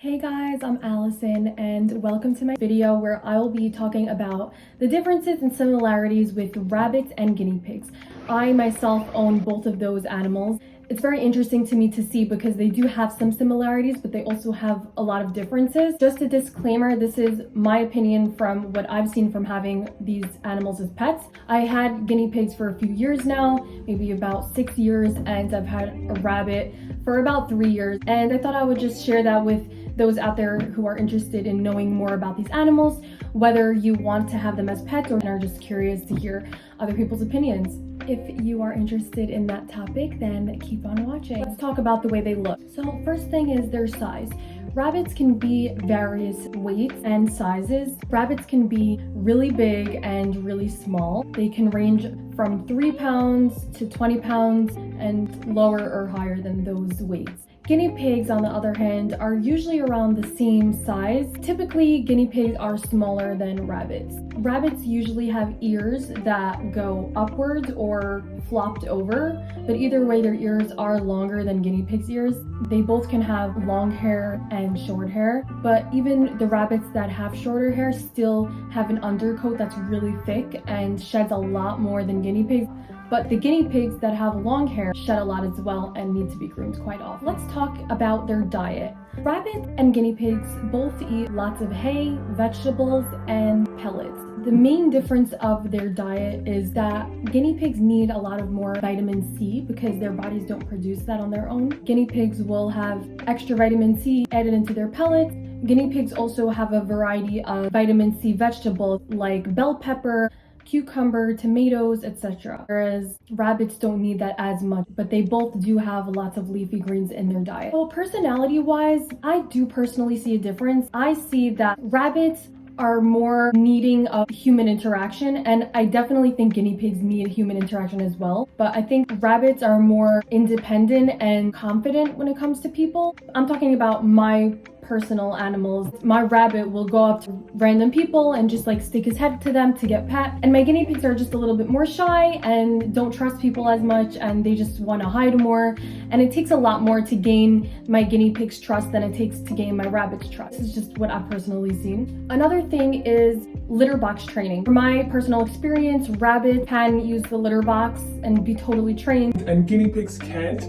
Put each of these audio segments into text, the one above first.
Hey guys, I'm Allison and welcome to my video where I will be talking about the differences and similarities with rabbits and guinea pigs. I myself own both of those animals. It's very interesting to me to see because they do have some similarities, but they also have a lot of differences. Just a disclaimer, this is my opinion from what I've seen from having these animals as pets. I had guinea pigs for a few years now, maybe about 6 years, and I've had a rabbit for about 3 years. And I thought I would just share that with those out there who are interested in knowing more about these animals, whether you want to have them as pets or are just curious to hear other people's opinions. If you are interested in that topic, then keep on watching. Let's talk about the way they look. So first thing is their size. Rabbits can be various weights and sizes. Rabbits can be really big and really small. They can range from 3 pounds to 20 pounds and lower or higher than those weights. Guinea pigs, on the other hand, are usually around the same size. Typically, guinea pigs are smaller than rabbits. Rabbits usually have ears that go upwards or flopped over, but either way, their ears are longer than guinea pigs' ears. They both can have long hair and short hair, but even the rabbits that have shorter hair still have an undercoat that's really thick and sheds a lot more than guinea pigs. But the guinea pigs that have long hair shed a lot as well and need to be groomed quite often. Let's talk about their diet. Rabbits and guinea pigs both eat lots of hay, vegetables, and pellets. The main difference of their diet is that guinea pigs need a lot of more vitamin C because their bodies don't produce that on their own. Guinea pigs will have extra vitamin C added into their pellets. Guinea pigs also have a variety of vitamin C vegetables like bell pepper, cucumber, tomatoes, etc. Whereas rabbits don't need that as much, but they both do have lots of leafy greens in their diet. So personality-wise, I do personally see a difference. I see that rabbits are more needing of human interaction, and I definitely think guinea pigs need human interaction as well, but I think rabbits are more independent and confident when it comes to people. I'm talking about my personal animals. My rabbit will go up to random people and just like stick his head to them to get pet, and my guinea pigs are just a little bit more shy and don't trust people as much, and they just want to hide more, and it takes a lot more to gain my guinea pig's trust than it takes to gain my rabbit's trust. This is just what I've personally seen. Another thing is litter box training. From my personal experience, rabbits can use the litter box and be totally trained, and guinea pigs can't.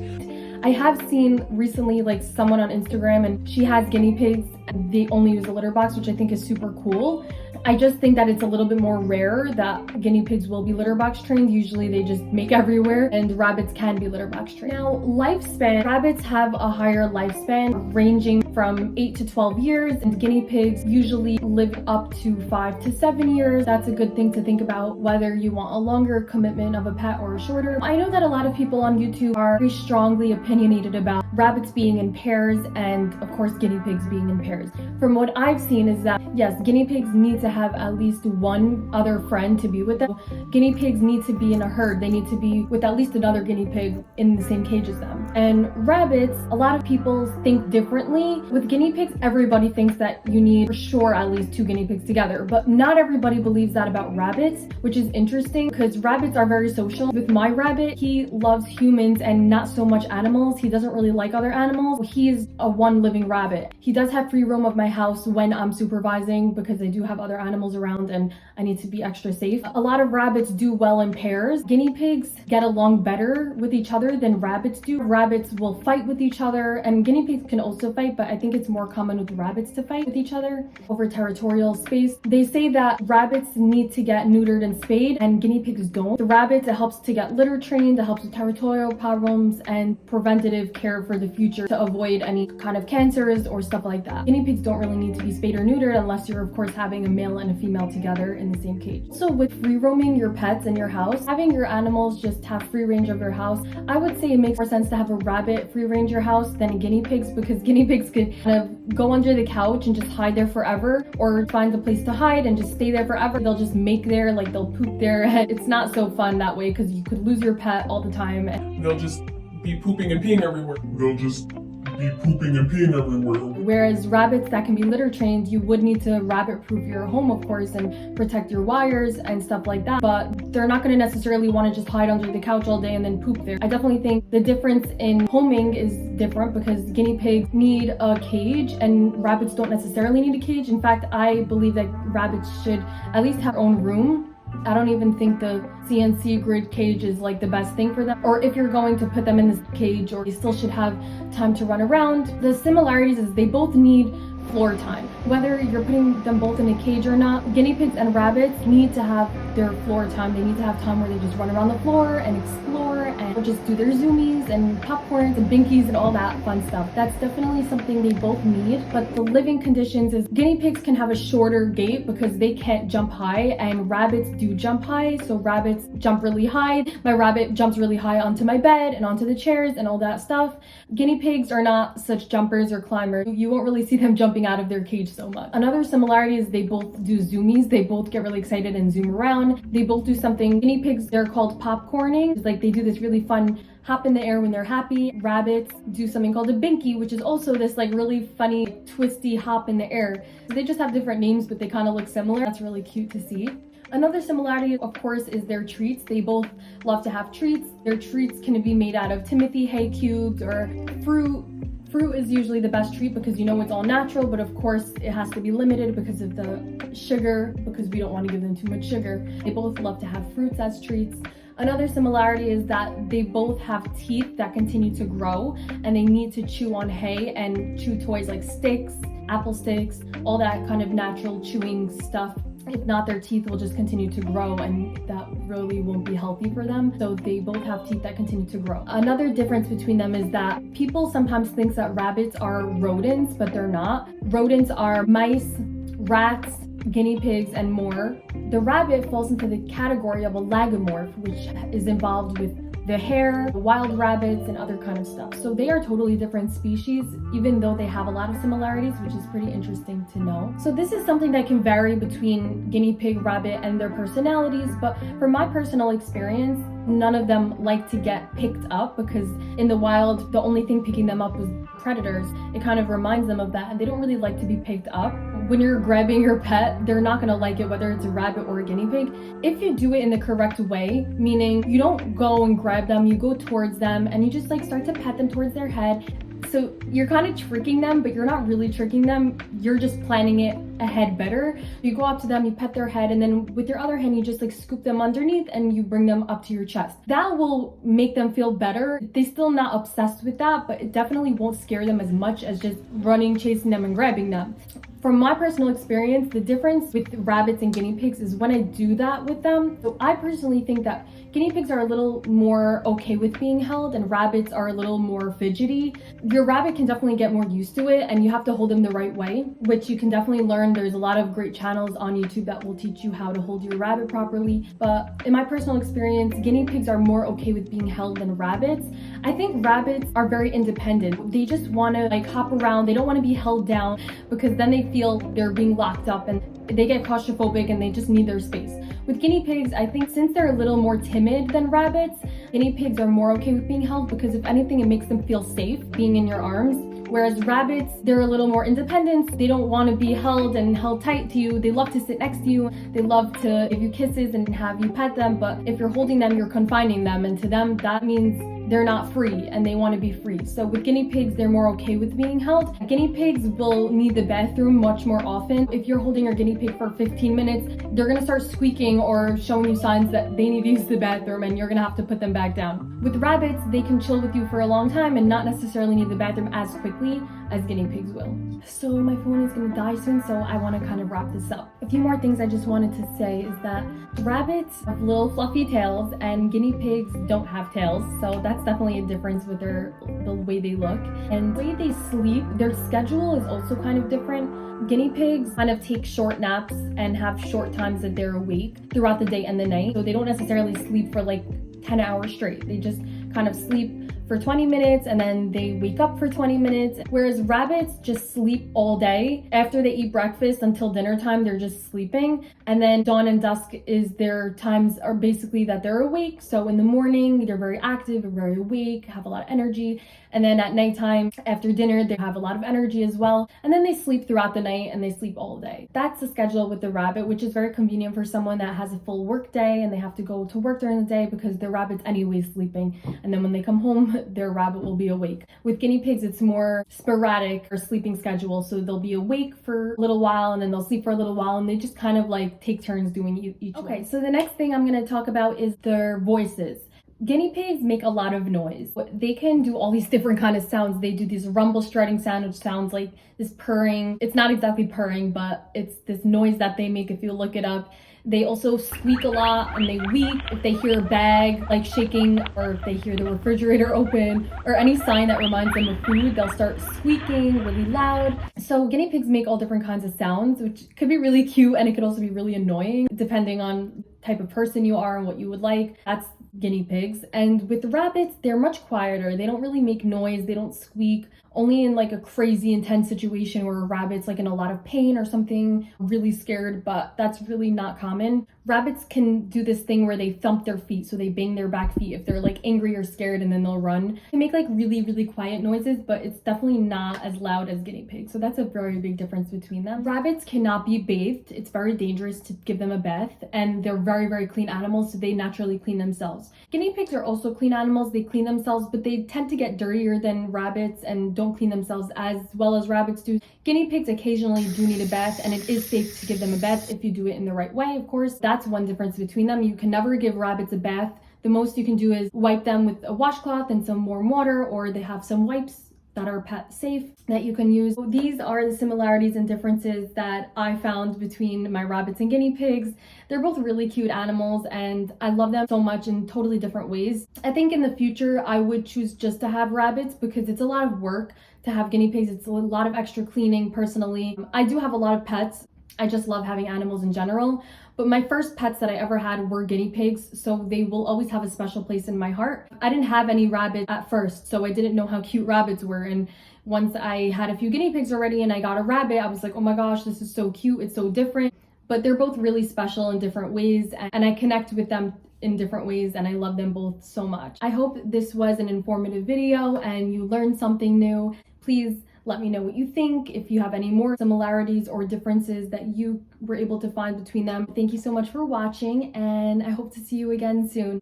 I have seen recently like someone on Instagram and she has guinea pigs and they only use a litter box, which I think is super cool. I just think that it's a little bit more rare that guinea pigs will be litter box trained. Usually they just make everywhere, and rabbits can be litter box trained. Now, lifespan. Rabbits have a higher lifespan ranging from 8 to 12 years, and guinea pigs usually live up to 5 to 7 years. That's a good thing to think about whether you want a longer commitment of a pet or a shorter. I know that a lot of people on YouTube are very strongly opinionated about rabbits being in pairs and of course guinea pigs being in pairs. From what I've seen is that yes, guinea pigs need to have at least one other friend to be with them. Guinea pigs need to be in a herd. They need to be with at least another guinea pig in the same cage as them. And rabbits, a lot of people think differently. With guinea pigs, everybody thinks that you need for sure at least 2 guinea pigs together, but not everybody believes that about rabbits, which is interesting because rabbits are very social. With my rabbit, he loves humans and not so much animals. He doesn't really like other animals. He's a one living rabbit. He does have free roam of my house when I'm supervising because I do have other animals around and I need to be extra safe. A lot of rabbits do well in pairs. Guinea pigs get along better with each other than rabbits do. Rabbits will fight with each other, and guinea pigs can also fight, but I think it's more common with rabbits to fight with each other over territorial space. They say that rabbits need to get neutered and spayed and guinea pigs don't. The rabbits, it helps to get litter trained, it helps with territorial problems and preventative care for the future to avoid any kind of cancers or stuff like that. Guinea pigs don't really need to be spayed or neutered unless you're of course having a male and a female together in the same cage. So with free roaming your pets in your house, having your animals just have free range of your house, I would say it makes more sense to have a rabbit free range your house than guinea pigs, because guinea pigs could kind of go under the couch and just hide there forever, or find a place to hide and just stay there forever. They'll just make there, like they'll poop there. It's not so fun that way because you could lose your pet all the time. They'll just be pooping and peeing everywhere. They'll just be pooping and peeing everywhere. Whereas rabbits that can be litter trained, you would need to rabbit proof your home, of course, and protect your wires and stuff like that. But they're not going to necessarily want to just hide under the couch all day and then poop there. I definitely think the difference in homing is different because guinea pigs need a cage and rabbits don't necessarily need a cage. In fact, I believe that rabbits should at least have their own room. I don't even think the CNC grid cage is like the best thing for them. Or if you're going to put them in this cage, or they still should have time to run around. The similarities is they both need floor time. Whether you're putting them both in a cage or not, guinea pigs and rabbits need to have their floor time. They need to have time where they just run around the floor and explore and just do their zoomies and popcorns and binkies and all that fun stuff. That's definitely something they both need. But the living conditions is guinea pigs can have a shorter gait because they can't jump high, and rabbits do jump high. So rabbits jump really high. My rabbit jumps really high onto my bed and onto the chairs and all that stuff. Guinea pigs are not such jumpers or climbers. You won't really see them jumping out of their cage so much. Another similarity is they both do zoomies. They both get really excited and zoom around. They both do something. Guinea pigs, they're called popcorning. It's like they do this really fun hop in the air when they're happy. Rabbits do something called a binky, which is also this like really funny twisty hop in the air. So they just have different names, but they kind of look similar. That's really cute to see. Another similarity, of course, is their treats. They both love to have treats. Their treats can be made out of Timothy hay cubes or fruit. Fruit is usually the best treat because you know it's all natural, but of course it has to be limited because of the sugar, because we don't want to give them too much sugar. They both love to have fruits as treats. Another similarity is that they both have teeth that continue to grow and they need to chew on hay and chew toys like sticks, apple sticks, all that kind of natural chewing stuff. If not, their teeth will just continue to grow and that really won't be healthy for them. So they both have teeth that continue to grow. Another difference between them is that people sometimes think that rabbits are rodents, but they're not. Rodents are mice, rats, guinea pigs, and more. The rabbit falls into the category of a lagomorph, which is involved with the hare, the wild rabbits, and other kind of stuff. So they are totally different species, even though they have a lot of similarities, which is pretty interesting to know. So this is something that can vary between guinea pig, rabbit, and their personalities, but from my personal experience, none of them like to get picked up because in the wild, the only thing picking them up was predators. It kind of reminds them of that, and they don't really like to be picked up. When you're grabbing your pet, they're not gonna like it, whether it's a rabbit or a guinea pig. If you do it in the correct way, meaning you don't go and grab them, you go towards them and you just like start to pet them towards their head. So you're kind of tricking them, but you're not really tricking them. You're just planning it ahead better. You go up to them, you pet their head, and then with your other hand, you just like scoop them underneath and you bring them up to your chest. That will make them feel better. They're still not obsessed with that, but it definitely won't scare them as much as just running, chasing them, and grabbing them. From my personal experience, the difference with rabbits and guinea pigs is when I do that with them. So I personally think that guinea pigs are a little more okay with being held and rabbits are a little more fidgety. Your rabbit can definitely get more used to it and you have to hold them the right way, which you can definitely learn. There's a lot of great channels on YouTube that will teach you how to hold your rabbit properly. But in my personal experience, guinea pigs are more okay with being held than rabbits. I think rabbits are very independent. They just want to like hop around. They don't want to be held down because then they feel they're being locked up and they get claustrophobic and they just need their space. With guinea pigs, I think since they're a little more timid than rabbits, guinea pigs are more okay with being held because if anything, it makes them feel safe being in your arms. Whereas rabbits, they're a little more independent. They don't want to be held and held tight to you. They love to sit next to you. They love to give you kisses and have you pet them. But if you're holding them, you're confining them. And to them, that means they're not free and they want to be free. So with guinea pigs, they're more okay with being held. Guinea pigs will need the bathroom much more often. If you're holding your guinea pig for 15 minutes, they're going to start squeaking or showing you signs that they need to use the bathroom and you're going to have to put them back down. With rabbits, they can chill with you for a long time and not necessarily need the bathroom as quickly as guinea pigs will. So my phone is going to die soon, so I want to kind of wrap this up. A few more things I just wanted to say is that rabbits have little fluffy tails and guinea pigs don't have tails, so that's definitely a difference with the way they look. And the way they sleep, their schedule is also kind of different. Guinea pigs kind of take short naps and have short times that they're awake throughout the day and the night, so they don't necessarily sleep for like 10 hours straight. They just kind of sleep for 20 minutes and then they wake up for 20 minutes. Whereas rabbits just sleep all day. After they eat breakfast until dinner time, they're just sleeping. And then dawn and dusk is their times are basically that they're awake. So in the morning, they're very active, they're very awake, have a lot of energy. And then at nighttime, after dinner, they have a lot of energy as well. And then they sleep throughout the night and they sleep all day. That's the schedule with the rabbit, which is very convenient for someone that has a full work day and they have to go to work during the day because their rabbit's anyway sleeping. And then when they come home, their rabbit will be awake. With guinea pigs, it's more sporadic or sleeping schedule. So they'll be awake for a little while and then they'll sleep for a little while and they just kind of like take turns doing each one. Okay, so the next thing I'm going to talk about is their voices. Guinea pigs make a lot of noise. They can do all these different kind of sounds. They do this rumble strutting sound, which sounds like this purring. It's not exactly purring, but it's this noise that they make if you look it up. They also squeak a lot and they weep if they hear a bag like shaking or if they hear the refrigerator open or any sign that reminds them of food, they'll start squeaking really loud. So guinea pigs make all different kinds of sounds, which could be really cute and it could also be really annoying depending on the type of person you are and what you would like. That's guinea pigs. And with rabbits, they're much quieter. They don't really make noise. They don't squeak. Only in like a crazy intense situation where a rabbit's like in a lot of pain or something, really scared, but that's really not common. Rabbits can do this thing where they thump their feet, so they bang their back feet if they're like angry or scared, and then they'll run. They make like really, really quiet noises, but it's definitely not as loud as guinea pigs. So that's a very big difference between them. Rabbits cannot be bathed. It's very dangerous to give them a bath, and they're very, very clean animals, so they naturally clean themselves. Guinea pigs are also clean animals. They clean themselves, but they tend to get dirtier than rabbits and don't clean themselves as well as rabbits do. Guinea pigs occasionally do need a bath, and it is safe to give them a bath if you do it in the right way, of course. That's one difference between them. You can never give rabbits a bath. The most you can do is wipe them with a washcloth and some warm water, or they have some wipes that are pet safe that you can use. So these are the similarities and differences that I found between my rabbits and guinea pigs. They're both really cute animals and I love them so much in totally different ways. I think in the future I would choose just to have rabbits because it's a lot of work to have guinea pigs. It's a lot of extra cleaning personally. I do have a lot of pets. I just love having animals in general. But my first pets that I ever had were guinea pigs, so they will always have a special place in my heart. I didn't have any rabbits at first, so I didn't know how cute rabbits were. And once I had a few guinea pigs already and I got a rabbit, I was like, oh my gosh, this is so cute. It's so different. But they're both really special in different ways, and I connect with them in different ways, and I love them both so much. I hope this was an informative video and you learned something new. Please let me know what you think, if you have any more similarities or differences that you were able to find between them. Thank you so much for watching, and I hope to see you again soon.